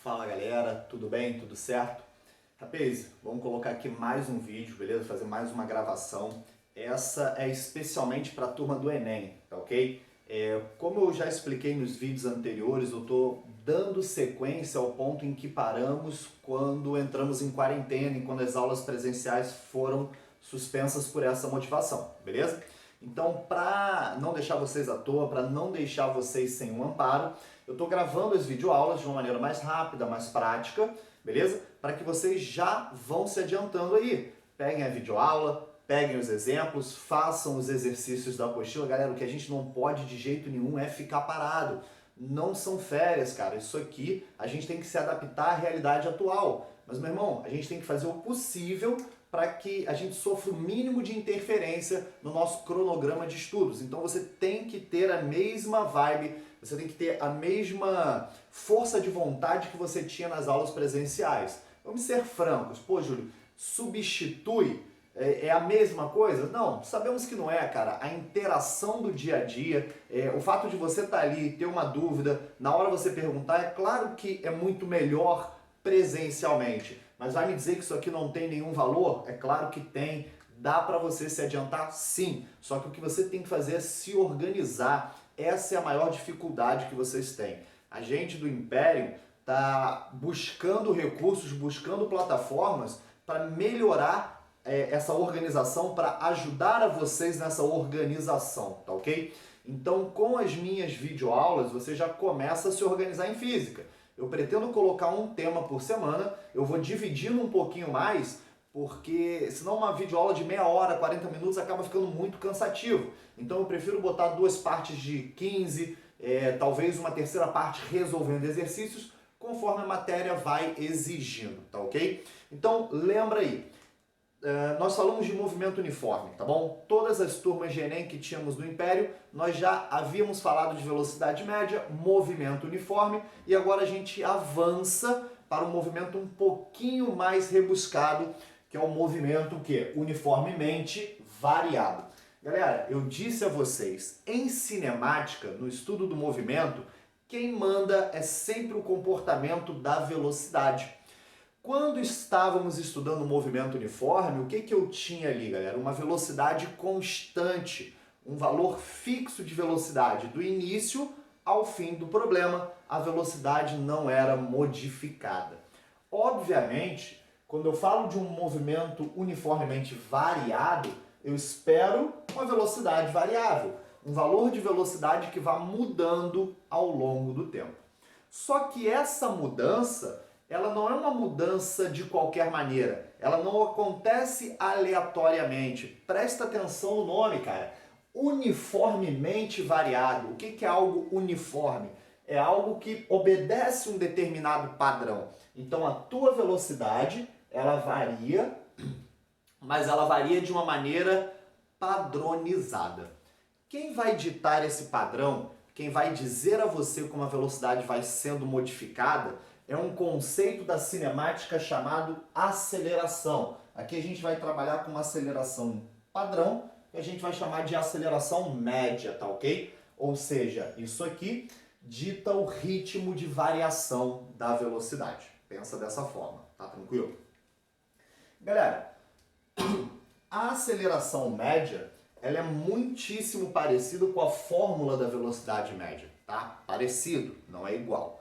Fala galera, tudo bem? Tudo certo? Rapaz, vamos colocar aqui mais um vídeo, beleza? Fazer mais uma gravação. Essa é especialmente para a turma do Enem, tá ok? Como eu já expliquei nos vídeos anteriores, eu estou dando sequência ao ponto em que paramos quando entramos em quarentena e quando as aulas presenciais foram suspensas por essa motivação, beleza? Então, para não deixar vocês à toa, para não deixar vocês sem um amparo, eu estou gravando as videoaulas de uma maneira mais rápida, mais prática, beleza? Para que vocês já vão se adiantando aí. Peguem a videoaula, peguem os exemplos, façam os exercícios da apostila. Galera, o que a gente não pode de jeito nenhum é ficar parado. Não são férias, cara. Isso aqui a gente tem que se adaptar à realidade atual. Mas, meu irmão, a gente tem que fazer o possível para que a gente sofra o mínimo de interferência no nosso cronograma de estudos. Então você tem que ter a mesma vibe, você tem que ter a mesma força de vontade que você tinha nas aulas presenciais. Vamos ser francos. Pô, Júlio, substitui é a mesma coisa? Não, sabemos que não é, cara. A interação do dia a dia, o fato de você estar ali, ter uma dúvida, na hora você perguntar, é claro que é muito melhor presencialmente. Mas vai me dizer que isso aqui não tem nenhum valor? É claro que tem. Dá para você se adiantar? Sim. Só que o que você tem que fazer é se organizar. Essa é a maior dificuldade que vocês têm. A gente do Império está buscando recursos, buscando plataformas para melhorar essa organização, para ajudar a vocês nessa organização, tá ok? Então, com as minhas videoaulas, você já começa a se organizar em física. Eu pretendo colocar um tema por semana, eu vou dividindo um pouquinho mais, porque senão uma videoaula de meia hora, 40 minutos acaba ficando muito cansativo. Então eu prefiro botar duas partes de 15, talvez uma terceira parte resolvendo exercícios, conforme a matéria vai exigindo, tá ok? Então lembra aí, nós falamos de movimento uniforme, tá bom? Todas as turmas de Enem que tínhamos no Império, nós já havíamos falado de velocidade média, movimento uniforme, e agora a gente avança para um movimento um pouquinho mais rebuscado, que é o movimento que uniformemente variado. Galera, eu disse a vocês, em cinemática, no estudo do movimento, quem manda é sempre o comportamento da velocidade. Quando estávamos estudando o movimento uniforme, o que eu tinha ali, galera? Uma velocidade constante, um valor fixo de velocidade. Do início ao fim do problema, a velocidade não era modificada. Obviamente, quando eu falo de um movimento uniformemente variado, eu espero uma velocidade variável, um valor de velocidade que vá mudando ao longo do tempo. Só que essa mudança, ela não é uma mudança de qualquer maneira. Ela não acontece aleatoriamente. Presta atenção no nome, cara. Uniformemente variado. O que é algo uniforme? É algo que obedece um determinado padrão. Então a tua velocidade, ela varia, mas ela varia de uma maneira padronizada. Quem vai ditar esse padrão, quem vai dizer a você como a velocidade vai sendo modificada, é um conceito da cinemática chamado aceleração. Aqui a gente vai trabalhar com uma aceleração padrão, que a gente vai chamar de aceleração média, tá ok? Ou seja, isso aqui dita o ritmo de variação da velocidade. Pensa dessa forma, tá tranquilo? Galera, a aceleração média, ela é muitíssimo parecida com a fórmula da velocidade média, tá? Parecido, não é igual.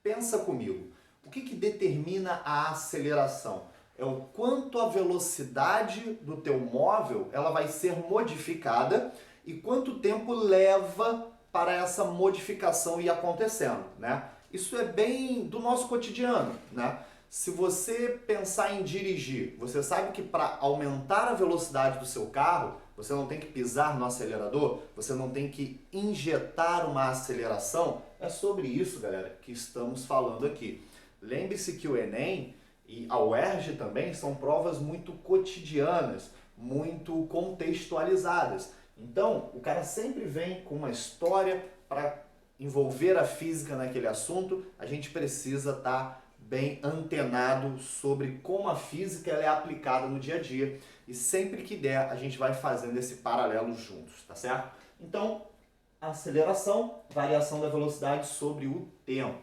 Pensa comigo, o que determina a aceleração? É o quanto a velocidade do teu móvel ela vai ser modificada e quanto tempo leva para essa modificação ir acontecendo, né? Isso é bem do nosso cotidiano, né? Se você pensar em dirigir, você sabe que para aumentar a velocidade do seu carro, você não tem que pisar no acelerador, você não tem que injetar uma aceleração. É sobre isso, galera, que estamos falando aqui. Lembre-se que o Enem e a UERJ também são provas muito cotidianas, muito contextualizadas. Então, o cara sempre vem com uma história para envolver a física naquele assunto. A gente precisa estar bem antenado sobre como a física ela é aplicada no dia a dia e sempre que der a gente vai fazendo esse paralelo juntos, tá certo? Então, aceleração, variação da velocidade sobre o tempo.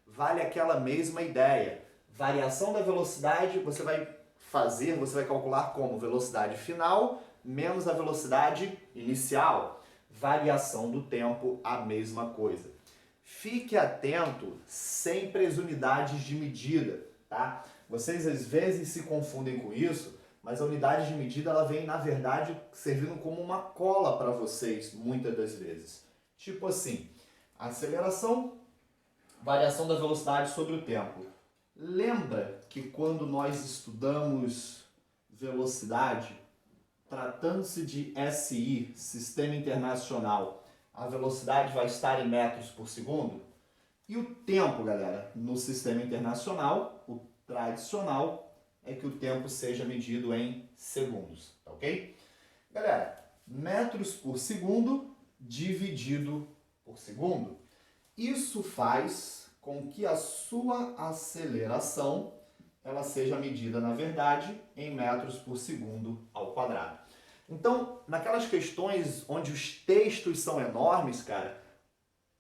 vale aquela mesma ideia. Variação da velocidade você vai calcular como velocidade final menos a velocidade inicial. Variação do tempo, a mesma coisa. Fique atento sempre às unidades de medida, tá? Vocês às vezes se confundem com isso, mas a unidade de medida ela vem, na verdade, servindo como uma cola para vocês, muitas das vezes. Tipo assim, aceleração, variação da velocidade sobre o tempo. Lembra que quando nós estudamos velocidade, tratando-se de SI, Sistema Internacional, a velocidade vai estar em metros por segundo? E o tempo, galera, no Sistema Internacional, o tradicional, é que o tempo seja medido em segundos, tá ok? Galera, metros por segundo dividido por segundo. Isso faz com que a sua aceleração ela seja medida, na verdade, em metros por segundo ao quadrado. Então, naquelas questões onde os textos são enormes, cara,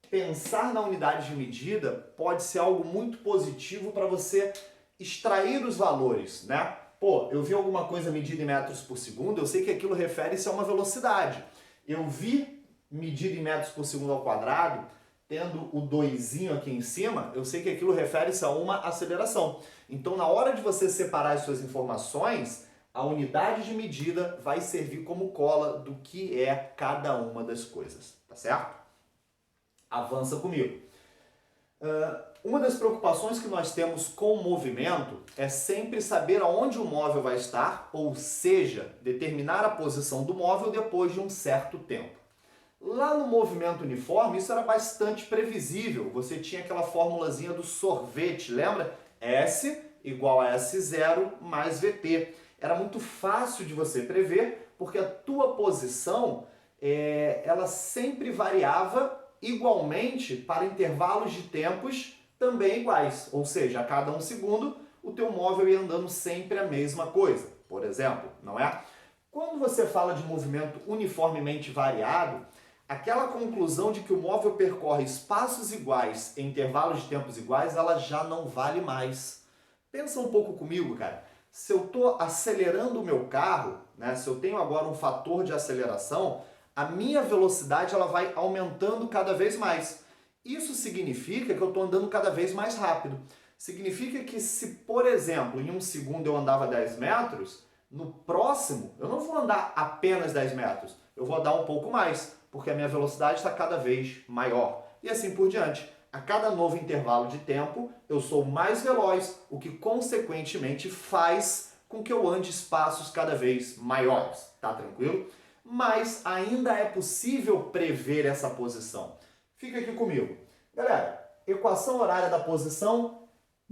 pensar na unidade de medida pode ser algo muito positivo para você extrair os valores, né? Pô, eu vi alguma coisa medida em metros por segundo, eu sei que aquilo refere-se a uma velocidade. Eu vi medida em metros por segundo ao quadrado, tendo o 2zinho aqui em cima, eu sei que aquilo refere-se a uma aceleração. Então, na hora de você separar as suas informações, a unidade de medida vai servir como cola do que é cada uma das coisas, tá certo? Avança comigo. Uma das preocupações que nós temos com o movimento é sempre saber aonde o móvel vai estar, ou seja, determinar a posição do móvel depois de um certo tempo. Lá no movimento uniforme, isso era bastante previsível. Você tinha aquela formulazinha do sorvete, lembra? S igual a S0 mais VT. Era muito fácil de você prever, porque a tua posição ela sempre variava igualmente para intervalos de tempos também iguais. Ou seja, a cada 1 segundo, o teu móvel ia andando sempre a mesma coisa, por exemplo, não é? Quando você fala de movimento uniformemente variado, aquela conclusão de que o móvel percorre espaços iguais em intervalos de tempos iguais, ela já não vale mais. Pensa um pouco comigo, cara. Se eu estou acelerando o meu carro, né, se eu tenho agora um fator de aceleração, a minha velocidade ela vai aumentando cada vez mais. Isso significa que eu estou andando cada vez mais rápido. Significa que se, por exemplo, em 1 segundo eu andava 10 metros, no próximo eu não vou andar apenas 10 metros, eu vou andar um pouco mais, porque a minha velocidade está cada vez maior. E assim por diante. A cada novo intervalo de tempo, eu sou mais veloz, o que consequentemente faz com que eu ande espaços cada vez maiores. Tá tranquilo? Mas ainda é possível prever essa posição. Fica aqui comigo. Galera, equação horária da posição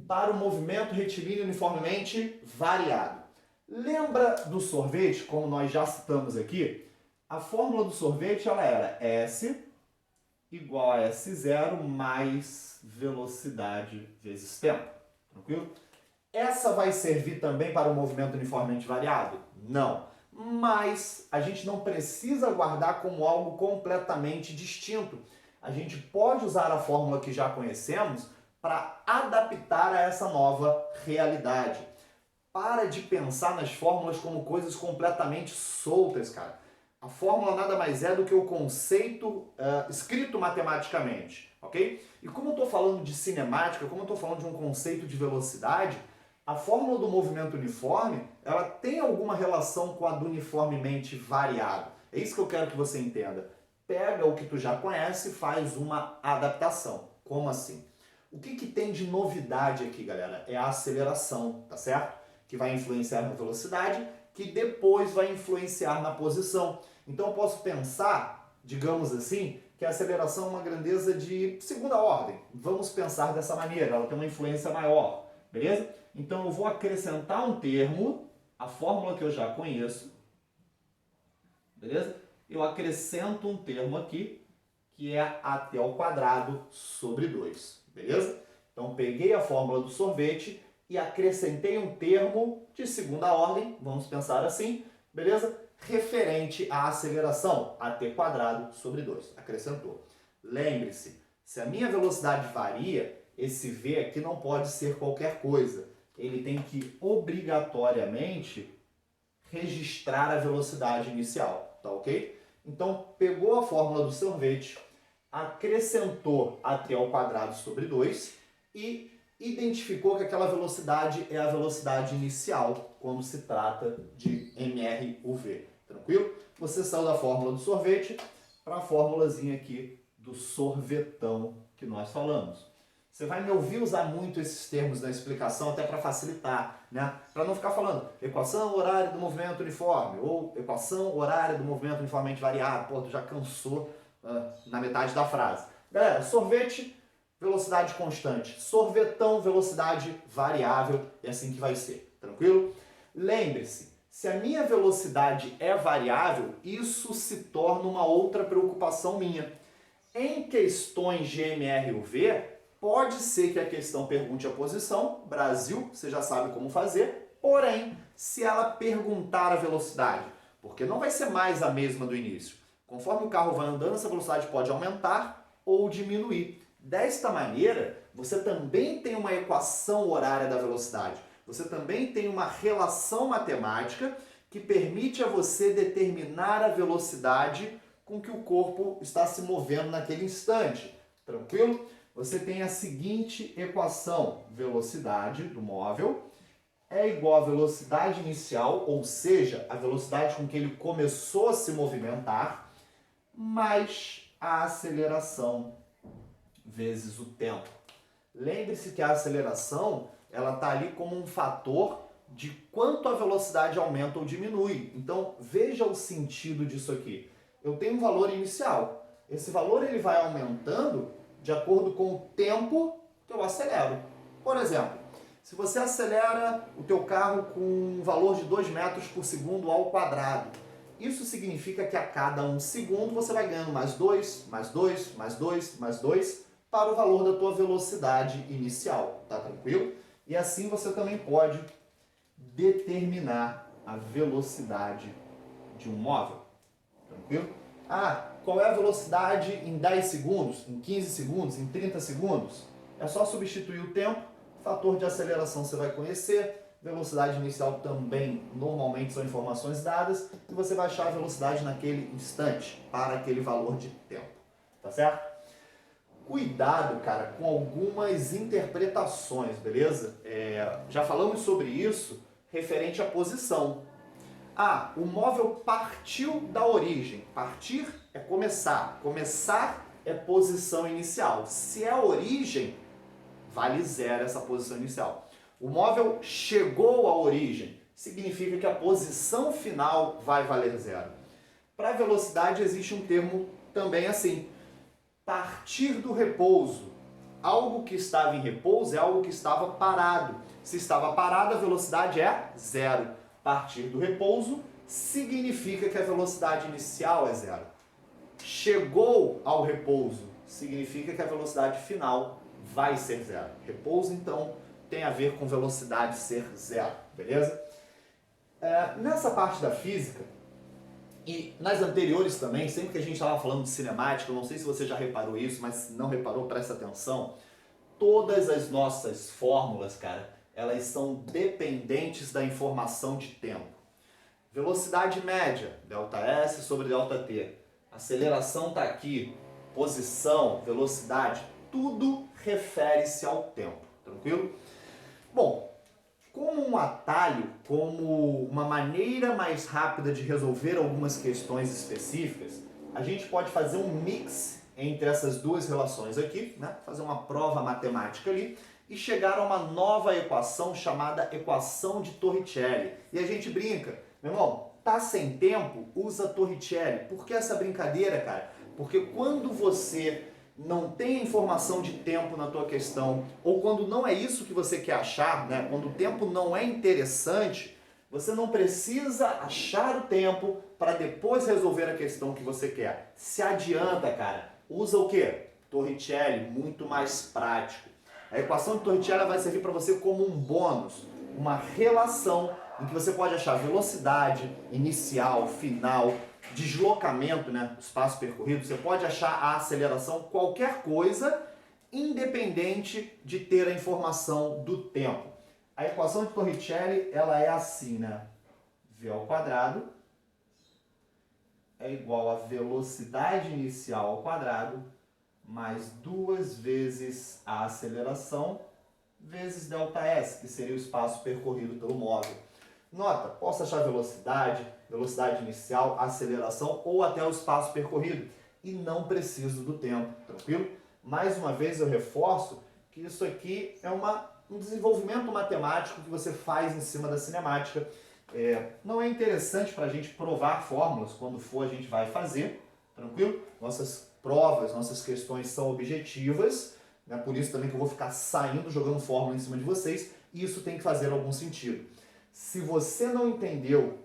para o movimento retilíneo uniformemente variado. Lembra do sorvete, como nós já citamos aqui? A fórmula do sorvete ela era S igual a S0 mais velocidade vezes tempo. Tranquilo? Essa vai servir também para o movimento uniformemente variado? Não. Mas a gente não precisa guardar como algo completamente distinto. A gente pode usar a fórmula que já conhecemos para adaptar a essa nova realidade. Para de pensar nas fórmulas como coisas completamente soltas, cara. A fórmula nada mais é do que o conceito escrito matematicamente, ok? E como eu estou falando de cinemática, como eu estou falando de um conceito de velocidade, a fórmula do movimento uniforme, ela tem alguma relação com a do uniformemente variado. É isso que eu quero que você entenda. Pega o que tu já conhece e faz uma adaptação. Como assim? O que tem de novidade aqui, galera? É a aceleração, tá certo? Que vai influenciar na velocidade, que depois vai influenciar na posição. Então eu posso pensar, digamos assim, que a aceleração é uma grandeza de segunda ordem. Vamos pensar dessa maneira, ela tem uma influência maior, beleza? Então eu vou acrescentar um termo, a fórmula que eu já conheço, beleza? Eu acrescento um termo aqui, que é AT ao quadrado sobre 2, beleza? Então peguei a fórmula do sorvete e acrescentei um termo de segunda ordem, vamos pensar assim, beleza? Referente à aceleração, AT quadrado sobre 2. Acrescentou. Lembre-se, se a minha velocidade varia, esse V aqui não pode ser qualquer coisa. Ele tem que obrigatoriamente registrar a velocidade inicial, tá ok? Então, pegou a fórmula do sorvete, acrescentou a t ao quadrado sobre 2 e identificou que aquela velocidade é a velocidade inicial quando se trata de mRUV. Tranquilo? Você saiu da fórmula do sorvete para a fórmulazinha aqui do sorvetão que nós falamos. Você vai me ouvir usar muito esses termos na explicação até para facilitar, né? Para não ficar falando equação horária do movimento uniforme ou equação horária do movimento uniformemente variado. Pô, tu já cansou na metade da frase. Galera, sorvete, velocidade constante. Sorvetão, velocidade variável. É assim que vai ser. Tranquilo? Lembre-se, se a minha velocidade é variável, isso se torna uma outra preocupação minha. Em questões de mRUV, pode ser que a questão pergunte a posição, Brasil, você já sabe como fazer, porém, se ela perguntar a velocidade, porque não vai ser mais a mesma do início. Conforme o carro vai andando, essa velocidade pode aumentar ou diminuir. Desta maneira, você também tem uma equação horária da velocidade. Você também tem uma relação matemática que permite a você determinar a velocidade com que o corpo está se movendo naquele instante. Tranquilo? Você tem a seguinte equação: velocidade do móvel é igual à velocidade inicial, ou seja, a velocidade com que ele começou a se movimentar, mais a aceleração vezes o tempo. Lembre-se que a aceleração ela está ali como um fator de quanto a velocidade aumenta ou diminui. Então, veja o sentido disso aqui. Eu tenho um valor inicial. Esse valor ele vai aumentando de acordo com o tempo que eu acelero. Por exemplo, se você acelera o teu carro com um valor de 2 metros por segundo ao quadrado, isso significa que a cada 1 segundo você vai ganhando mais 2, mais 2, mais 2, mais 2 para o valor da tua velocidade inicial. Tá tranquilo? E assim você também pode determinar a velocidade de um móvel. Tranquilo? Qual é a velocidade em 10 segundos, em 15 segundos, em 30 segundos? É só substituir o tempo, fator de aceleração você vai conhecer, velocidade inicial também normalmente são informações dadas, e você vai achar a velocidade naquele instante, para aquele valor de tempo. Tá certo? Cuidado, cara, com algumas interpretações, beleza? Já falamos sobre isso referente à posição. O móvel partiu da origem. Partir é começar. Começar é posição inicial. Se é a origem, vale 0 essa posição inicial. O móvel chegou à origem. Significa que a posição final vai valer 0. Para a velocidade existe um termo também assim. Partir do repouso. Algo que estava em repouso é algo que estava parado. Se estava parado, a velocidade é 0. Partir do repouso significa que a velocidade inicial é 0. Chegou ao repouso significa que a velocidade final vai ser 0. Repouso, então, tem a ver com velocidade ser 0, beleza? Nessa parte da física, e nas anteriores também, sempre que a gente estava falando de cinemática, eu não sei se você já reparou isso, mas se não reparou, presta atenção, todas as nossas fórmulas, cara, elas são dependentes da informação de tempo. Velocidade média, ΔS sobre ΔT. Aceleração está aqui, posição, velocidade, tudo refere-se ao tempo, tranquilo? Bom, como um atalho, como uma maneira mais rápida de resolver algumas questões específicas, a gente pode fazer um mix entre essas duas relações aqui, né? Fazer uma prova matemática ali e chegar a uma nova equação chamada equação de Torricelli. E a gente brinca, meu irmão, tá sem tempo, usa Torricelli. Por que essa brincadeira, cara? Porque quando você não tem informação de tempo na tua questão, ou quando não é isso que você quer achar, né? Quando o tempo não é interessante, você não precisa achar o tempo para depois resolver a questão que você quer. Se adianta, cara. Usa o quê? Torricelli, muito mais prático. A equação de Torricelli vai servir para você como um bônus, uma relação em que você pode achar velocidade inicial, final, deslocamento, né, espaço percorrido, você pode achar a aceleração, qualquer coisa, independente de ter a informação do tempo. A equação de Torricelli, ela é assim, né? V ao quadrado é igual a velocidade inicial ao quadrado mais 2 vezes a aceleração vezes ΔS, que seria o espaço percorrido pelo móvel. Nota, posso achar velocidade, velocidade inicial, aceleração ou até o espaço percorrido. E não preciso do tempo, tranquilo? Mais uma vez eu reforço que isso aqui é um desenvolvimento matemático que você faz em cima da cinemática. Não é interessante para a gente provar fórmulas, quando for a gente vai fazer, tranquilo? Nossas provas, nossas questões são objetivas, né? Por isso também que eu vou ficar saindo, jogando fórmula em cima de vocês, e isso tem que fazer algum sentido. Se você não entendeu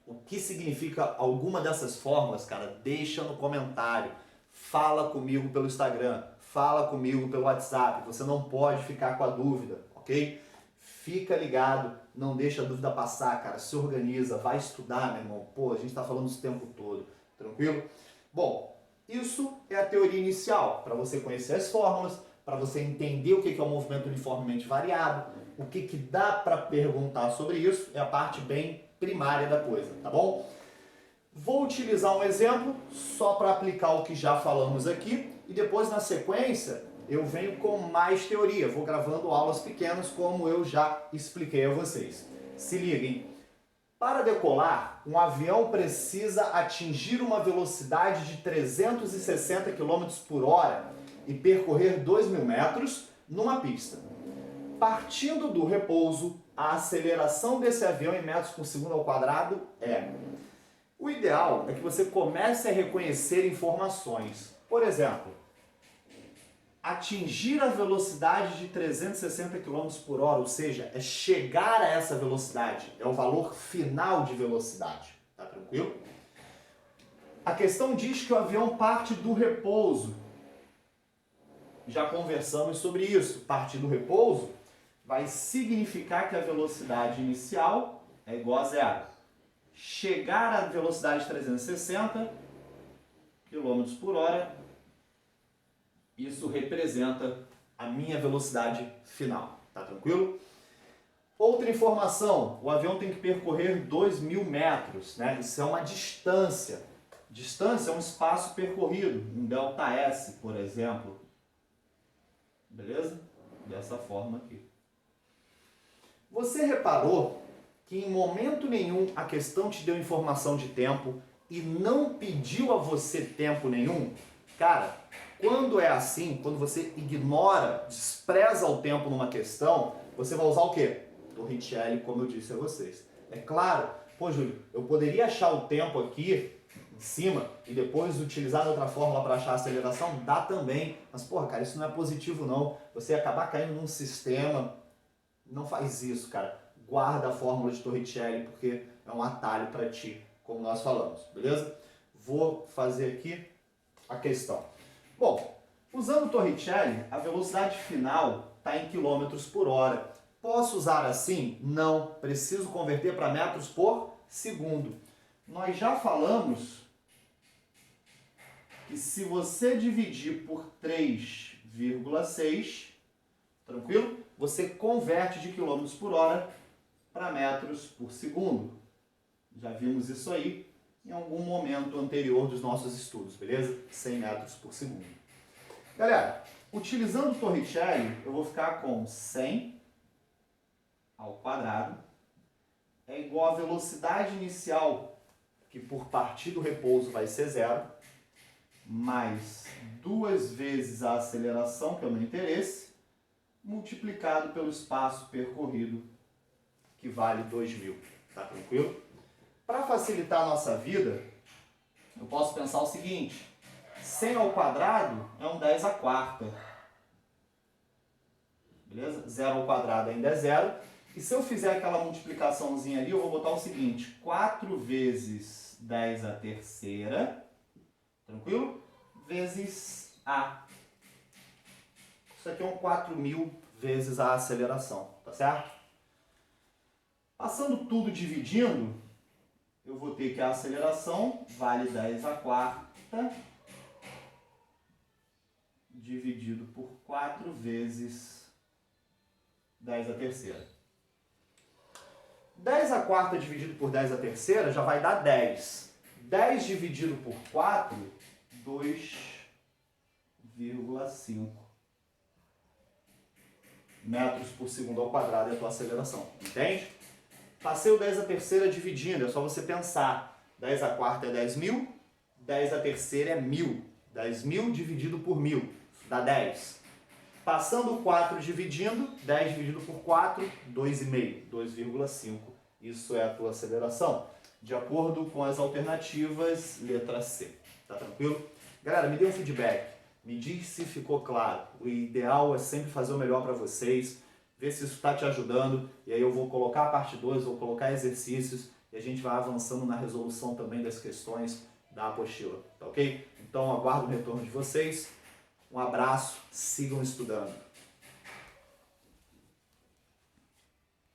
o que significa alguma dessas fórmulas, cara, deixa no comentário, fala comigo pelo Instagram, fala comigo pelo WhatsApp, você não pode ficar com a dúvida, ok? Fica ligado, não deixa a dúvida passar, cara, se organiza, vai estudar, meu irmão. Pô, a gente tá falando isso o tempo todo, tranquilo? Bom, isso é a teoria inicial, para você conhecer as fórmulas, para você entender o que é o movimento uniformemente variado, o que dá para perguntar sobre isso, é a parte bem primária da coisa, tá bom? Vou utilizar um exemplo só para aplicar o que já falamos aqui e depois na sequência eu venho com mais teoria, vou gravando aulas pequenas como eu já expliquei a vocês. Se liguem, para decolar, um avião precisa atingir uma velocidade de 360 km por hora e percorrer 2.000 metros numa pista. Partindo do repouso, a aceleração desse avião em metros por segundo ao quadrado é... O ideal é que você comece a reconhecer informações. Por exemplo, atingir a velocidade de 360 km por hora, ou seja, é chegar a essa velocidade, é o valor final de velocidade. Tá tranquilo? A questão diz que o avião parte do repouso. Já conversamos sobre isso. Partir do repouso vai significar que a velocidade inicial é igual a zero. Chegar à velocidade de 360 km por hora, isso representa a minha velocidade final. Tá tranquilo? Outra informação, o avião tem que percorrer 2.000 metros, né? Isso é uma distância. Distância é um espaço percorrido, um ΔS, por exemplo. Beleza? Dessa forma aqui. Você reparou que em momento nenhum a questão te deu informação de tempo e não pediu a você tempo nenhum? Cara, quando é assim, quando você ignora, despreza o tempo numa questão, você vai usar o quê? Torricelli, como eu disse a vocês. É claro, pô Júlio, eu poderia achar o tempo aqui em cima e depois utilizar outra fórmula para achar a aceleração? Dá também, mas porra, cara, isso não é positivo não. Você acabar caindo num sistema, não faz isso, cara. Guarda a fórmula de Torricelli porque é um atalho para ti, como nós falamos, beleza? Vou fazer aqui a questão. Bom, usando Torricelli, a velocidade final está em quilômetros por hora. Posso usar assim? Não. Preciso converter para metros por segundo. Nós já falamos que se você dividir por 3,6, tranquilo? Você converte de quilômetros por hora para metros por segundo. Já vimos isso aí em algum momento anterior dos nossos estudos, beleza? 100 metros por segundo. Galera, utilizando o Torricelli, eu vou ficar com 100 ao quadrado é igual à velocidade inicial, que por partir do repouso vai ser zero, mais 2 vezes a aceleração, que é o meu interesse, multiplicado pelo espaço percorrido, que vale 2.000. Tá tranquilo? Para facilitar a nossa vida, eu posso pensar o seguinte: 100 ao quadrado é um 10 à quarta. Beleza? 0 ao quadrado ainda é zero. E se eu fizer aquela multiplicaçãozinha ali, eu vou botar o seguinte: 4 vezes 10 à terceira, tranquilo? Vezes A. Isso aqui é um 4.000 vezes a aceleração, tá certo? Passando tudo dividindo, eu vou ter que a aceleração vale 10 à quarta dividido por 4 vezes 10 à terceira. 10 à quarta dividido por 10 à terceira já vai dar 10. 10 dividido por 4, 2,5 metros por segundo ao quadrado é a tua aceleração. Entende? Passei o 10 à terceira dividindo, é só você pensar. 10 à quarta é 10.000, 10 à terceira é 1.000. 10.000 dividido por 1.000, dá 10. Passando o 4 dividindo, 10 dividido por 4, 2,5, 2,5. Isso é a tua aceleração, de acordo com as alternativas, letra C. Tá tranquilo? Galera, me dê um feedback. Me diz se ficou claro. O ideal é sempre fazer o melhor para vocês, ver se isso está te ajudando, e aí eu vou colocar a parte 2, vou colocar exercícios, e a gente vai avançando na resolução também das questões da apostila, tá ok? Então aguardo o retorno de vocês, um abraço, sigam estudando.